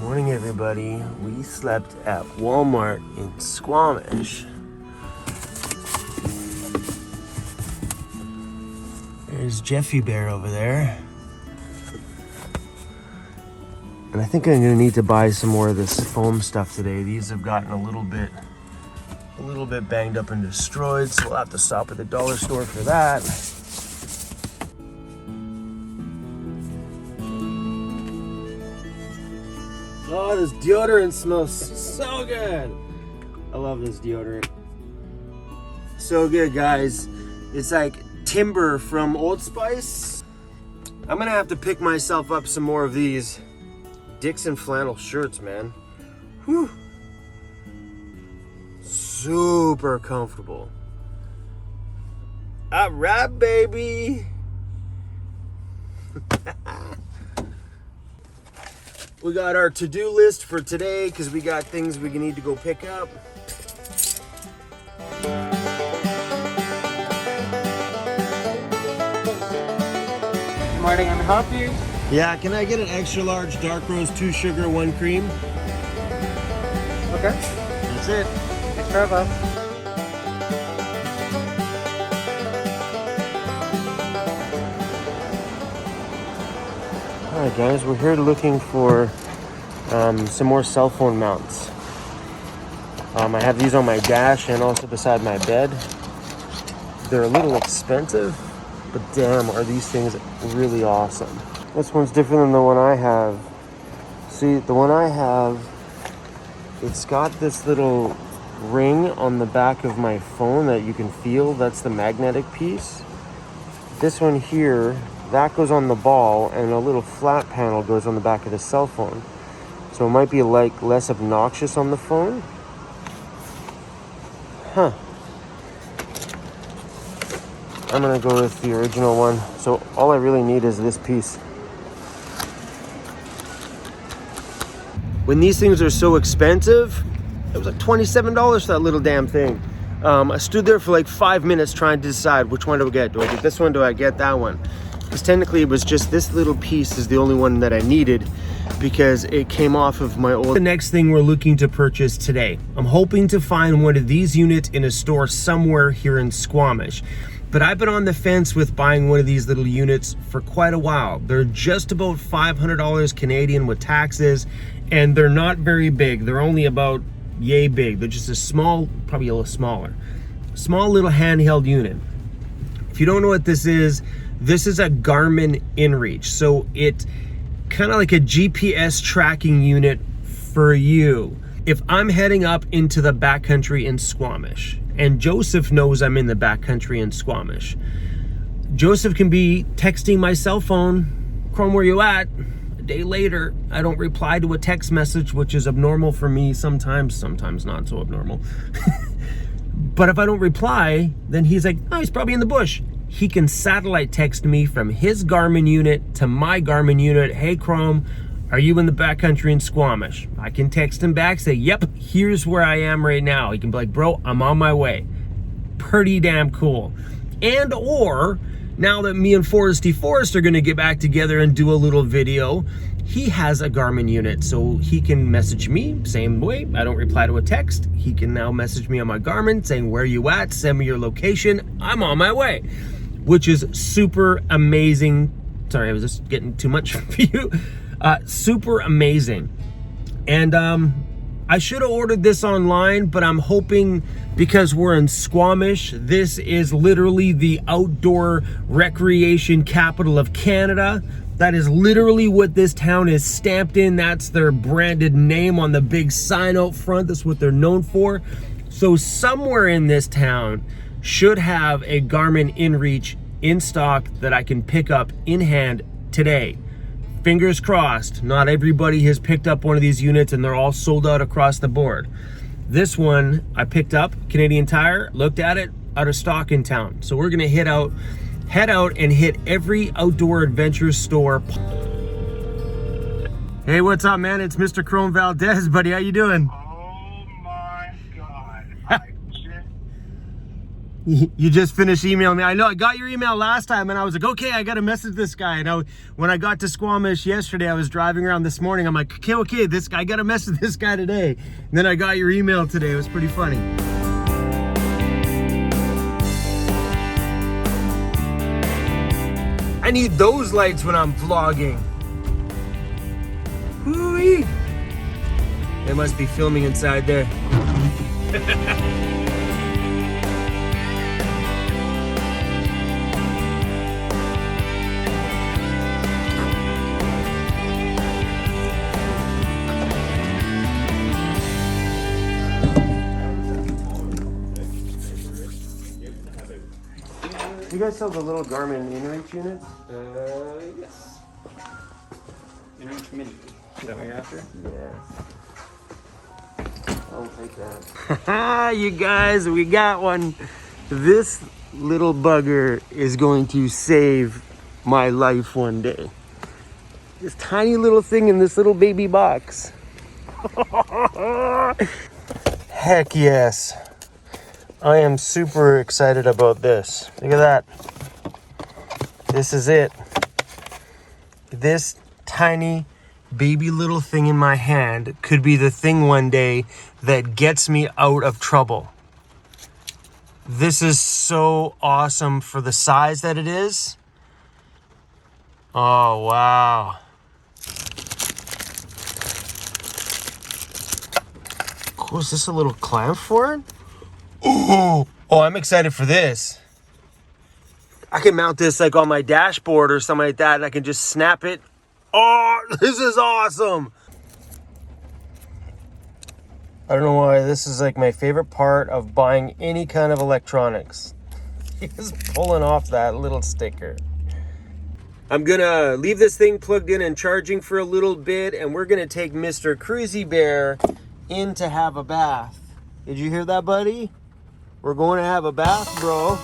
Morning, everybody. We slept at Walmart in Squamish. There's Jeffy Bear over there. And I think I'm gonna need to buy some more of this foam stuff today. These have gotten a little bit banged up and destroyed, so we'll have to stop at the dollar store for that. Oh, this deodorant smells so good. I love this deodorant. So good, guys. It's like Timber from Old Spice. I'm gonna have to pick myself up some more of these Dixon flannel shirts, man. Whew. Super comfortable. All right, baby. We got our to-do list for today because we got things we need to go pick up. Good morning, I'm help you. Yeah, can I get an extra large dark roast, 2 sugar, 1 cream? Okay. That's it. Extra above. All right, guys, we're here looking for some more cell phone mounts. I have these on my dash and also beside my bed. They're a little expensive, but damn, are these things really awesome. This one's different than the one I have. See, the one I have, it's got this little ring on the back of my phone that you can feel. That's the magnetic piece. This one here, that goes on the ball, and a little flat panel goes on the back of the cell phone. So it might be like less obnoxious on the phone. Huh. I'm gonna go with the original one. So all I really need is this piece. When these things are so expensive, it was like $27 for that little damn thing. I stood there for like 5 minutes trying to decide which one do I get. Do I get this one? Do I get that one? Because technically it was just this little piece is the only one that I needed because it came off of my old. The next thing we're looking to purchase today. I'm hoping to find one of these units in a store somewhere here in Squamish. But I've been on the fence with buying one of these little units for quite a while. They're just about $500 Canadian with taxes, and they're not very big. They're only about yay big. They're just a small, probably a little smaller. Small little handheld unit. If you don't know what this is a Garmin InReach. So it's kind of like a GPS tracking unit for you. If I'm heading up into the backcountry in Squamish, and Joseph knows I'm in the backcountry in Squamish, Joseph can be texting my cell phone, Chrome, where you at? A day later, I don't reply to a text message, which is abnormal for me sometimes not so abnormal. But if I don't reply, then he's like, oh, he's probably in the bush. He can satellite text me from his Garmin unit to my Garmin unit. Hey, Chrome, are you in the backcountry in Squamish? I can text him back, say, yep, here's where I am right now. He can be like, bro, I'm on my way. Pretty damn cool. And or, now that me and Foresty Forest are gonna get back together and do a little video, he has a Garmin unit, so he can message me, same way, I don't reply to a text. He can now message me on my Garmin saying, where you at? Send me your location, I'm on my way. Which is super amazing. Sorry, I was just getting too much for you. Super amazing. And I should have ordered this online, but I'm hoping because we're in Squamish, this is literally the outdoor recreation capital of Canada. That is literally what this town is stamped in. That's their branded name on the big sign out front. That's what they're known for. So somewhere in this town should have a Garmin InReach in stock that I can pick up in hand today. Fingers crossed, not everybody has picked up one of these units and they're all sold out across the board. This one I picked up, Canadian Tire, looked at it, out of stock in town. So we're gonna head out and hit every outdoor adventure store. Hey, what's up, man? It's Mr. Chrome Valdez, buddy. How you doing? Oh my God. You just finished emailing me. I know I got your email last time and I was like, okay, I got to message this guy. And when I got to Squamish yesterday, I was driving around this morning. I'm like, okay, this guy, I got to message this guy today. And then I got your email today. It was pretty funny. I need those lights when I'm vlogging. Hoo-wee. They must be filming inside there. You guys sell the little Garmin InReach units? Yes. InReach Mini. Is that what you're after? Yeah. I'll take that. You guys, we got one. This little bugger is going to save my life one day. This tiny little thing in this little baby box. Heck yes. I am super excited about this. Look at that. This is it. This tiny baby little thing in my hand could be the thing one day that gets me out of trouble. This is so awesome for the size that it is. Oh, wow. Oh, is this a little clamp for it? Oh, I'm excited for this. I can mount this like on my dashboard or something like that, and I can just snap it. Oh, this is awesome. I don't know why this is like my favorite part of buying any kind of electronics. Just pulling off that little sticker. I'm gonna leave this thing plugged in and charging for a little bit, and we're gonna take Mr. Cruzy Bear in to have a bath. Did you hear that, buddy? We're going to have a bath, bro.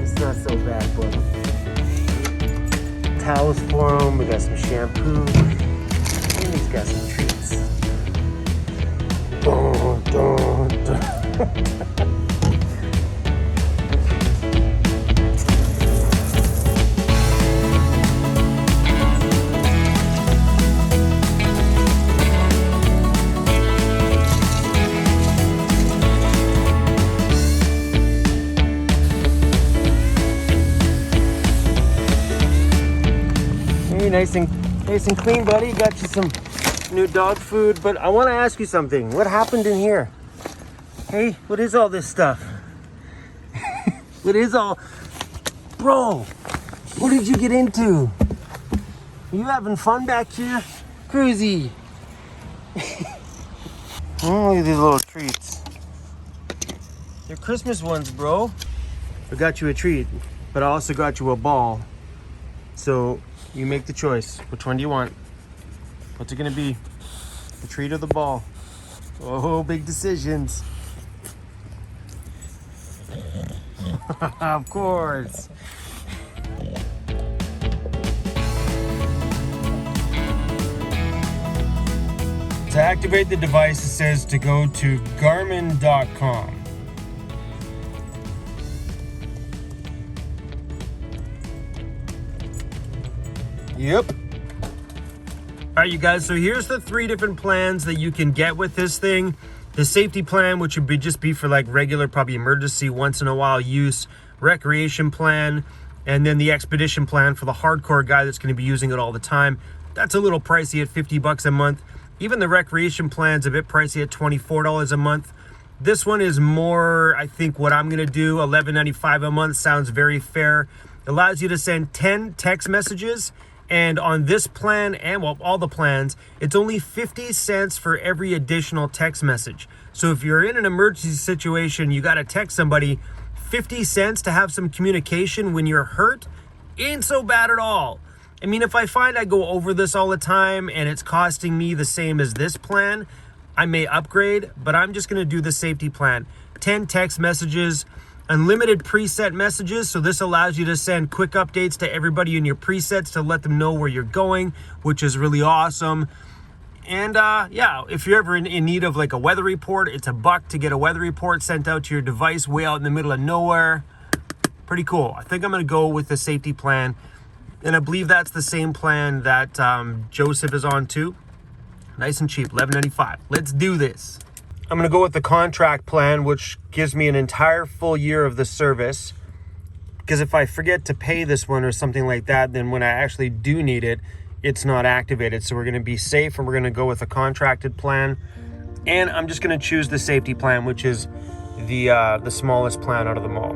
It's not so bad, buddy. Towels for him, we got some shampoo, and he's got some treats. Dun, dun, dun. Nice and clean, buddy. Got you some new dog food, but I want to ask you something. What happened in here? Hey, what is all this stuff? What is all... Bro, what did you get into? Are you having fun back here? Cruzy. Oh, look at these little treats. They're Christmas ones, bro. I got you a treat, but I also got you a ball. So you make the choice. Which one do you want? What's it gonna be? The treat or the ball? Oh, big decisions. Of course. To activate the device, it says to go to Garmin.com. Yep. All right, you guys, so here's the 3 different plans that you can get with this thing. The safety plan, which would just be for like regular, probably emergency, once in a while use, recreation plan, and then the expedition plan for the hardcore guy that's going to be using it all the time. That's a little pricey at $50 a month. Even the recreation plan's a bit pricey at $24 a month. This one is more, I think, what I'm going to do. $11.95 a month sounds very fair. It allows you to send 10 text messages. And on this plan, and well, all the plans, it's only 50 cents for every additional text message. So if you're in an emergency situation, you got to text somebody, 50 cents to have some communication when you're hurt ain't so bad at all. I mean, if I find I go over this all the time and it's costing me the same as this plan, I may upgrade, but I'm just gonna do the safety plan. 10 text messages, unlimited preset messages. So this allows you to send quick updates to everybody in your presets to let them know where you're going, which is really awesome. And yeah, if you're ever in need of like a weather report, it's $1 to get a weather report sent out to your device way out in the middle of nowhere. Pretty cool. I think I'm gonna go with the safety plan. And I believe that's the same plan that Joseph is on too. Nice and cheap, $11.95. Let's do this. I'm gonna go with the contract plan, which gives me an entire full year of the service. Because if I forget to pay this one or something like that, then when I actually do need it, it's not activated. So we're gonna be safe and we're gonna go with a contracted plan. And I'm just gonna choose the safety plan, which is the smallest plan out of them all.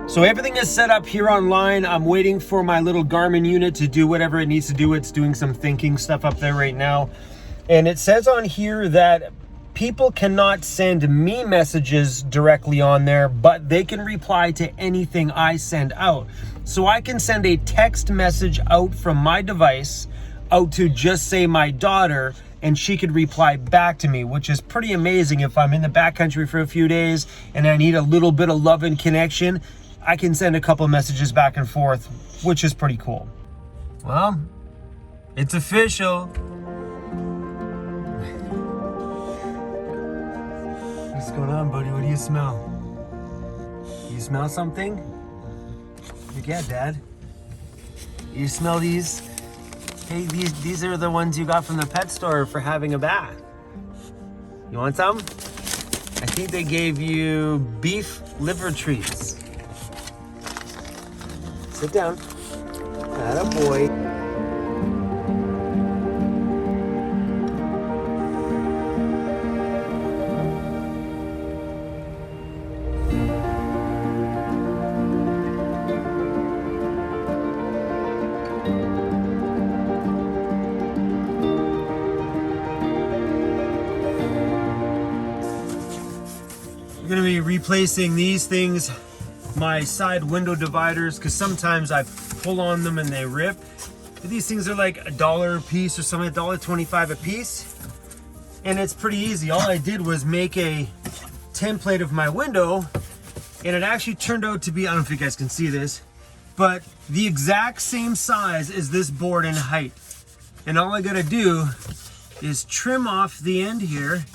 So everything is set up here online. I'm waiting for my little Garmin unit to do whatever it needs to do. It's doing some thinking stuff up there right now. And it says on here that people cannot send me messages directly on there, but they can reply to anything I send out. So I can send a text message out from my device out to just say my daughter, and she could reply back to me, which is pretty amazing. If I'm in the backcountry for a few days and I need a little bit of love and connection, I can send a couple of messages back and forth, which is pretty cool. Well, it's official. What's going on, buddy? What do you smell? You smell something? Yeah, Dad. You smell these? Hey, these are the ones you got from the pet store for having a bath. You want some? I think they gave you beef liver treats. Sit down. Attaboy. We're gonna be replacing these things, my side window dividers, because sometimes I pull on them and they rip. But these things are like $1 a piece or something, $1.25 a piece. And it's pretty easy. All I did was make a template of my window, and it actually turned out to be, I don't know if you guys can see this, but the exact same size as this board in height. And all I gotta do is trim off the end here,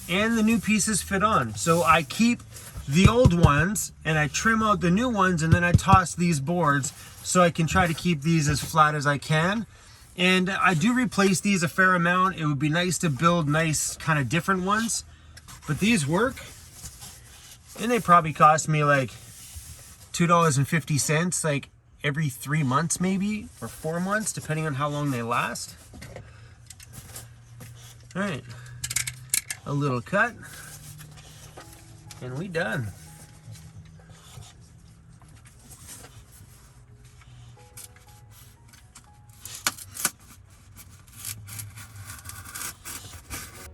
and the new pieces fit on. So I keep the old ones and I trim out the new ones, and then I toss these boards so I can try to keep these as flat as I can. And I do replace these a fair amount. It would be nice to build nice kind of different ones, but these work. And they probably cost me like $2.50, like every 3 months maybe, or 4 months, depending on how long they last. All right, a little cut. And we done.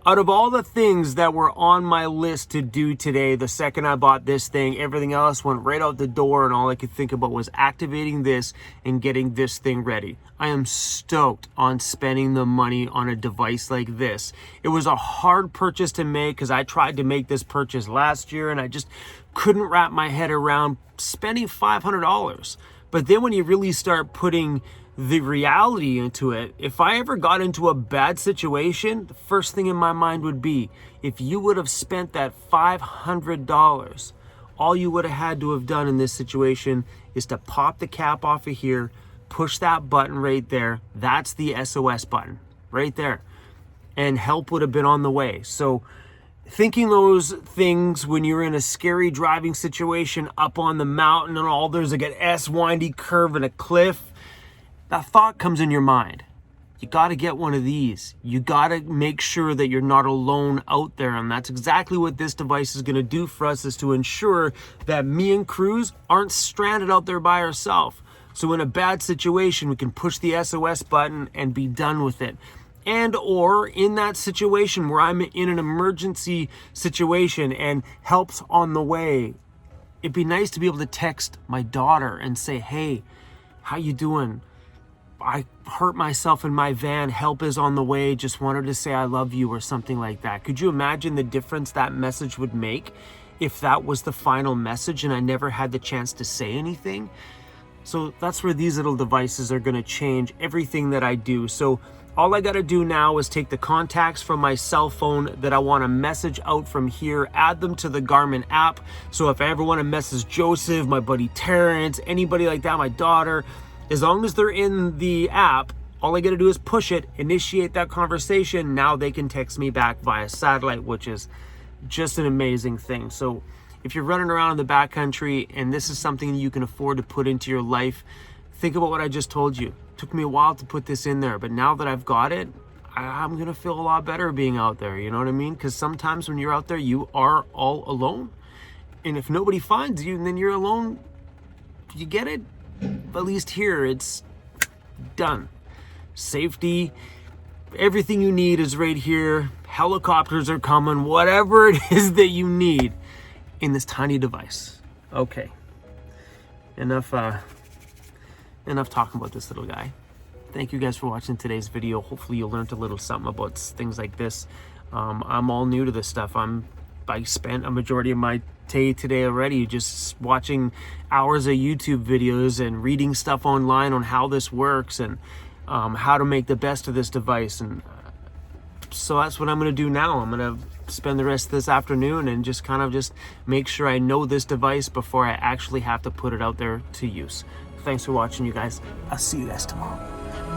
Out of all the things that were on my list to do today, the second I bought this thing, everything else went right out the door, and all I could think about was activating this and getting this thing ready. I am stoked on spending the money on a device like this. It was a hard purchase to make because I tried to make this purchase last year and I just couldn't wrap my head around spending $500. But then when you really start putting the reality into it, if I ever got into a bad situation, the first thing in my mind would be, if you would have spent that $500, all you would have had to have done in this situation is to pop the cap off of here, push that button right there. That's the SOS button right there, and help would have been on the way. So thinking those things when you're in a scary driving situation up on the mountain and all there's like an S-windy curve and a cliff, that thought comes in your mind. You got to get one of these. You got to make sure that you're not alone out there. And that's exactly what this device is going to do for us, is to ensure that me and Cruz aren't stranded out there by ourselves. So in a bad situation, we can push the SOS button and be done with it. And or in that situation where I'm in an emergency situation and help's on the way, it'd be nice to be able to text my daughter and say, hey, how you doing? I hurt myself in my van, help is on the way, just wanted to say I love you, or something like that. Could you imagine the difference that message would make if that was the final message and I never had the chance to say anything? So that's where these little devices are going to change everything that I do. So all I got to do now is take the contacts from my cell phone that I want to message out from here, add them to the Garmin app. So if I ever want to message Joseph, my buddy Terrence, anybody like that, my daughter, as long as they're in the app, all I got to do is push it, initiate that conversation. Now they can text me back via satellite, which is just an amazing thing. So if you're running around in the backcountry and this is something you can afford to put into your life, think about what I just told you. It took me a while to put this in there, but now that I've got it, I'm going to feel a lot better being out there. You know what I mean? Because sometimes when you're out there, you are all alone. And if nobody finds you, and then you're alone, you get it? At least here, it's done. Safety, everything you need is right here. Helicopters are coming, whatever it is that you need in this tiny device. Okay, enough talking about this little guy. Thank you guys for watching today's video. Hopefully you learned a little something about things like this. I'm all new to this stuff. I spent a majority of my day today already just watching hours of YouTube videos and reading stuff online on how this works and how to make the best of this device. And so that's what I'm going to do now. I'm going to spend the rest of this afternoon and just kind of just make sure I know this device before I actually have to put it out there to use. Thanks for watching, you guys. I'll see you guys tomorrow.